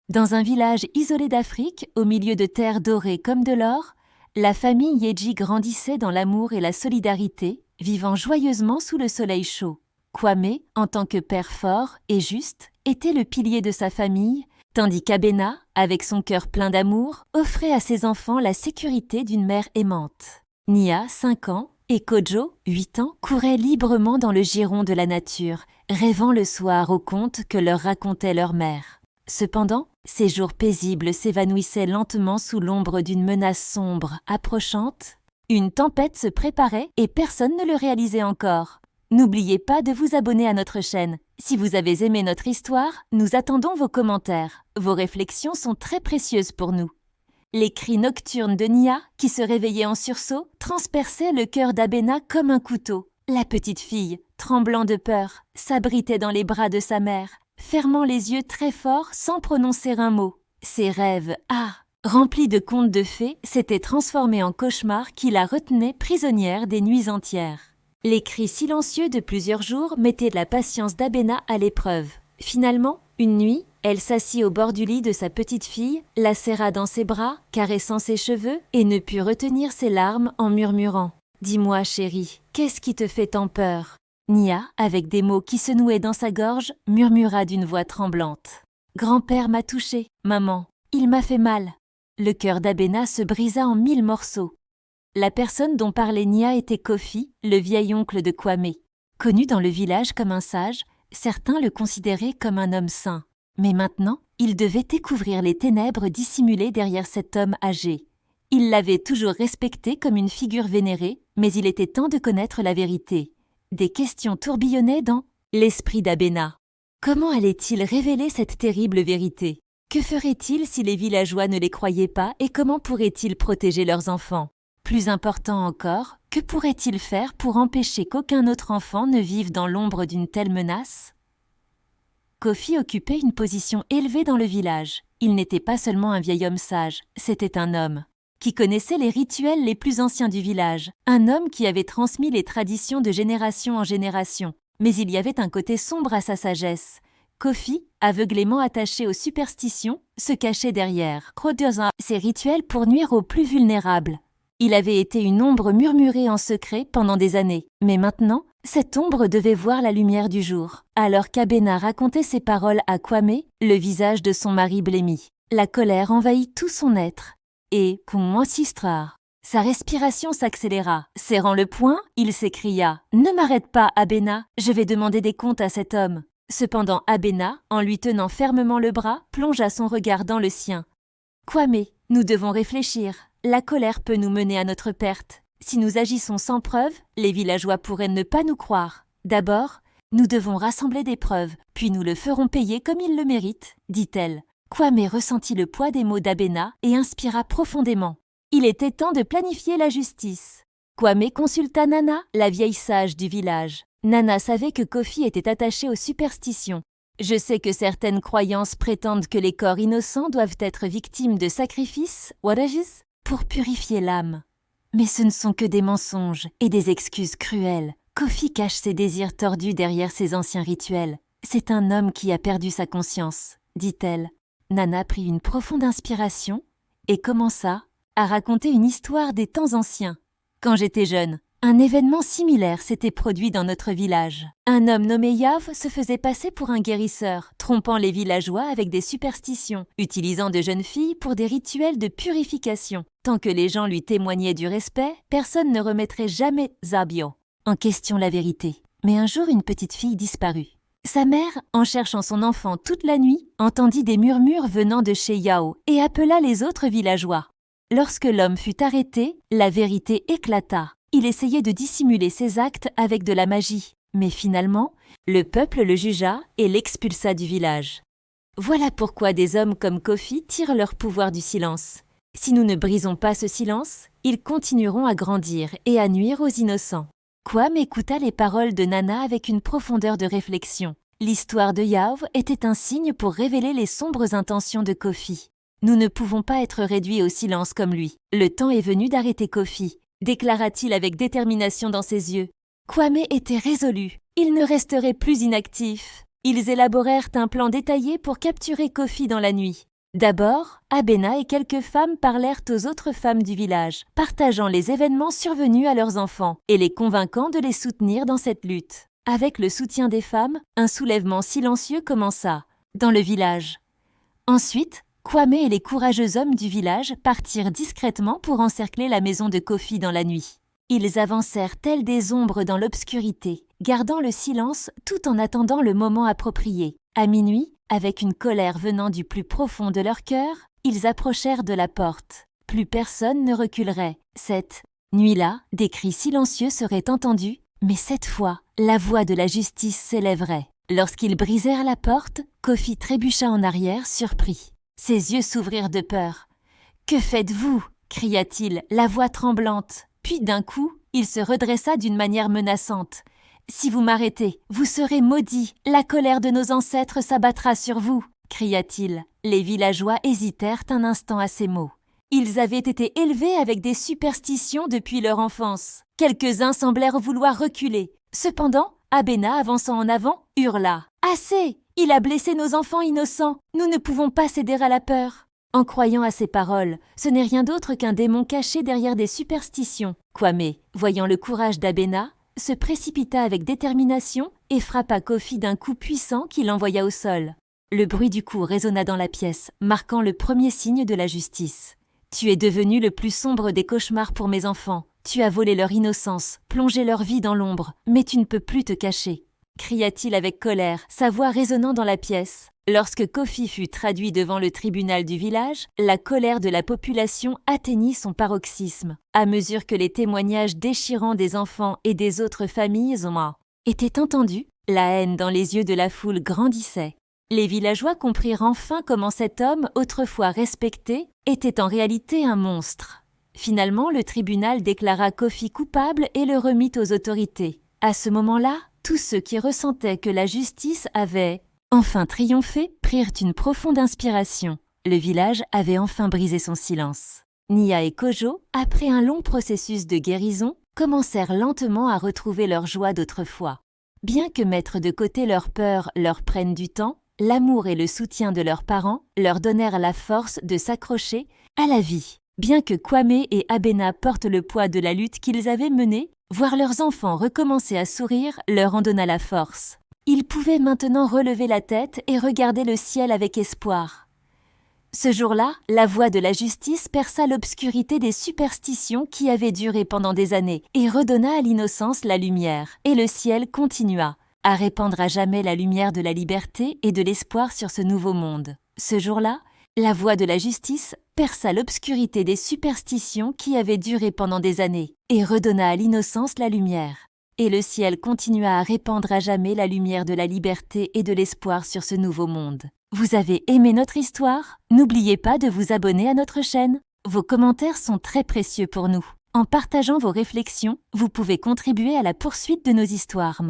Dans un village isolé d'Afrique, au milieu de terres dorées comme de l'or, la famille Yeji grandissait dans l'amour et la solidarité, vivant joyeusement sous le soleil chaud. Kwame, en tant que père fort et juste, était le pilier de sa famille, tandis qu'Abena, avec son cœur plein d'amour, offrait à ses enfants la sécurité d'une mère aimante. Nia, 5 ans, et Kojo, 8 ans, couraient librement dans le giron de la nature, rêvant le soir aux contes que leur racontait leur mère. Cependant, ces jours paisibles s'évanouissaient lentement sous l'ombre d'une menace sombre, approchante. Une tempête se préparait et personne ne le réalisait encore. N'oubliez pas de vous abonner à notre chaîne. Si vous avez aimé notre histoire, nous attendons vos commentaires. Vos réflexions sont très précieuses pour nous. Les cris nocturnes de Nia, qui se réveillait en sursaut, transperçaient le cœur d'Abena comme un couteau. La petite fille, tremblant de peur, s'abritait dans les bras de sa mère, fermant les yeux très fort sans prononcer un mot. Ses rêves, remplis de contes de fées, s'étaient transformés en cauchemars qui la retenaient prisonnière des nuits entières. Les cris silencieux de plusieurs jours mettaient la patience d'Abena à l'épreuve. Finalement, une nuit, elle s'assit au bord du lit de sa petite fille, la serra dans ses bras, caressant ses cheveux, et ne put retenir ses larmes en murmurant « Dis-moi, chérie, qu'est-ce qui te fait tant peur ?» Nia, avec des mots qui se nouaient dans sa gorge, murmura d'une voix tremblante « Grand-père m'a touchée, maman, il m'a fait mal. » Le cœur d'Abena se brisa en 1000 morceaux. La personne dont parlait Nia était Kofi, le vieil oncle de Kwame. Connu dans le village comme un sage, certains le considéraient comme un homme saint. Mais maintenant, il devait découvrir les ténèbres dissimulées derrière cet homme âgé. Il l'avait toujours respecté comme une figure vénérée, mais il était temps de connaître la vérité. Des questions tourbillonnaient dans l'esprit d'Abena. Comment allait-il révéler cette terrible vérité? Que ferait-il si les villageois ne les croyaient pas et comment pourraient-ils protéger leurs enfants? Plus important encore, que pourrait-il faire pour empêcher qu'aucun autre enfant ne vive dans l'ombre d'une telle menace? Kofi occupait une position élevée dans le village. Il n'était pas seulement un vieil homme sage, c'était un homme qui connaissait les rituels les plus anciens du village, un homme qui avait transmis les traditions de génération en génération. Mais il y avait un côté sombre à sa sagesse. Kofi, aveuglément attaché aux superstitions, se cachait derrière, produisant ces rituels pour nuire aux plus vulnérables. Il avait été une ombre murmurée en secret pendant des années, mais maintenant, cette ombre devait voir la lumière du jour. Alors qu'Abena racontait ces paroles à Kwame, le visage de son mari blêmit. La colère envahit tout son être. Et, qu'on insistera. Sa respiration s'accéléra. Serrant le poing, il s'écria « Ne m'arrête pas, Abena, je vais demander des comptes à cet homme. » Cependant, Abena, en lui tenant fermement le bras, plongea son regard dans le sien. « Kwame, nous devons réfléchir. La colère peut nous mener à notre perte. Si nous agissons sans preuve, les villageois pourraient ne pas nous croire. D'abord, nous devons rassembler des preuves, puis nous le ferons payer comme il le mérite, dit-elle. Kwame ressentit le poids des mots d'Abena et inspira profondément. Il était temps de planifier la justice. Kwame consulta Nana, la vieille sage du village. Nana savait que Kofi était attaché aux superstitions. Je sais que certaines croyances prétendent que les corps innocents doivent être victimes de sacrifices, pour purifier l'âme. Mais ce ne sont que des mensonges et des excuses cruelles. Kofi cache ses désirs tordus derrière ses anciens rituels. C'est un homme qui a perdu sa conscience, dit-elle. Nana prit une profonde inspiration et commença à raconter une histoire des temps anciens. Quand j'étais jeune, un événement similaire s'était produit dans notre village. Un homme nommé Yav se faisait passer pour un guérisseur, trompant les villageois avec des superstitions, utilisant de jeunes filles pour des rituels de purification. Tant que les gens lui témoignaient du respect, personne ne remettrait jamais Zabio en question la vérité. Mais un jour, une petite fille disparut. Sa mère, en cherchant son enfant toute la nuit, entendit des murmures venant de chez Yao et appela les autres villageois. Lorsque l'homme fut arrêté, la vérité éclata. Il essayait de dissimuler ses actes avec de la magie. Mais finalement, le peuple le jugea et l'expulsa du village. Voilà pourquoi des hommes comme Kofi tirent leur pouvoir du silence. Si nous ne brisons pas ce silence, ils continueront à grandir et à nuire aux innocents. Kwame écouta les paroles de Nana avec une profondeur de réflexion. L'histoire de Yao était un signe pour révéler les sombres intentions de Kofi. Nous ne pouvons pas être réduits au silence comme lui. Le temps est venu d'arrêter Kofi, déclara-t-il avec détermination dans ses yeux. Kwame était résolu. Il ne resterait plus inactif. Ils élaborèrent un plan détaillé pour capturer Kofi dans la nuit. D'abord, Abena et quelques femmes parlèrent aux autres femmes du village, partageant les événements survenus à leurs enfants et les convainquant de les soutenir dans cette lutte. Avec le soutien des femmes, un soulèvement silencieux commença dans le village. Ensuite, Kwame et les courageux hommes du village partirent discrètement pour encercler la maison de Kofi dans la nuit. Ils avancèrent tels des ombres dans l'obscurité, gardant le silence tout en attendant le moment approprié. À minuit, avec une colère venant du plus profond de leur cœur, ils approchèrent de la porte. Plus personne ne reculerait. Cette nuit-là, des cris silencieux seraient entendus, mais cette fois, la voix de la justice s'élèverait. Lorsqu'ils brisèrent la porte, Kofi trébucha en arrière, surpris. Ses yeux s'ouvrirent de peur. « Que faites-vous » cria-t-il, la voix tremblante. Puis d'un coup, il se redressa d'une manière menaçante. « Si vous m'arrêtez, vous serez maudits. La colère de nos ancêtres s'abattra sur vous » cria-t-il. Les villageois hésitèrent un instant à ces mots. Ils avaient été élevés avec des superstitions depuis leur enfance. Quelques-uns semblèrent vouloir reculer. Cependant, Abena, avançant en avant, hurla. « Assez ! Il a blessé nos enfants innocents. Nous ne pouvons pas céder à la peur. » En croyant à ces paroles, ce n'est rien d'autre qu'un démon caché derrière des superstitions. Kwame, voyant le courage d'Abena, se précipita avec détermination et frappa Kofi d'un coup puissant qui l'envoya au sol. Le bruit du coup résonna dans la pièce, marquant le premier signe de la justice. « Tu es devenu le plus sombre des cauchemars pour mes enfants. Tu as volé leur innocence, plongé leur vie dans l'ombre, mais tu ne peux plus te cacher. » cria-t-il avec colère, sa voix résonnant dans la pièce. Lorsque Kofi fut traduit devant le tribunal du village, la colère de la population atteignit son paroxysme. À mesure que les témoignages déchirants des enfants et des autres familles étaient entendus, la haine dans les yeux de la foule grandissait. Les villageois comprirent enfin comment cet homme, autrefois respecté, était en réalité un monstre. Finalement, le tribunal déclara Kofi coupable et le remit aux autorités. À ce moment-là, tous ceux qui ressentaient que la justice avait enfin triomphé prirent une profonde inspiration. Le village avait enfin brisé son silence. Nia et Kojo, après un long processus de guérison, commencèrent lentement à retrouver leur joie d'autrefois. Bien que mettre de côté leur peur leur prenne du temps, l'amour et le soutien de leurs parents leur donnèrent la force de s'accrocher à la vie. Bien que Kwame et Abena portent le poids de la lutte qu'ils avaient menée, voir leurs enfants recommencer à sourire leur en donna la force. Ils pouvaient maintenant relever la tête et regarder le ciel avec espoir. Ce jour-là, la voix de la justice perça l'obscurité des superstitions qui avaient duré pendant des années et redonna à l'innocence la lumière. Et le ciel continua à répandre à jamais la lumière de la liberté et de l'espoir sur ce nouveau monde. Ce jour-là, la voix de la justice perça l'obscurité des superstitions qui avaient duré pendant des années et redonna à l'innocence la lumière. Et le ciel continua à répandre à jamais la lumière de la liberté et de l'espoir sur ce nouveau monde. Vous avez aimé notre histoire? N'oubliez pas de vous abonner à notre chaîne. Vos commentaires sont très précieux pour nous. En partageant vos réflexions, vous pouvez contribuer à la poursuite de nos histoires.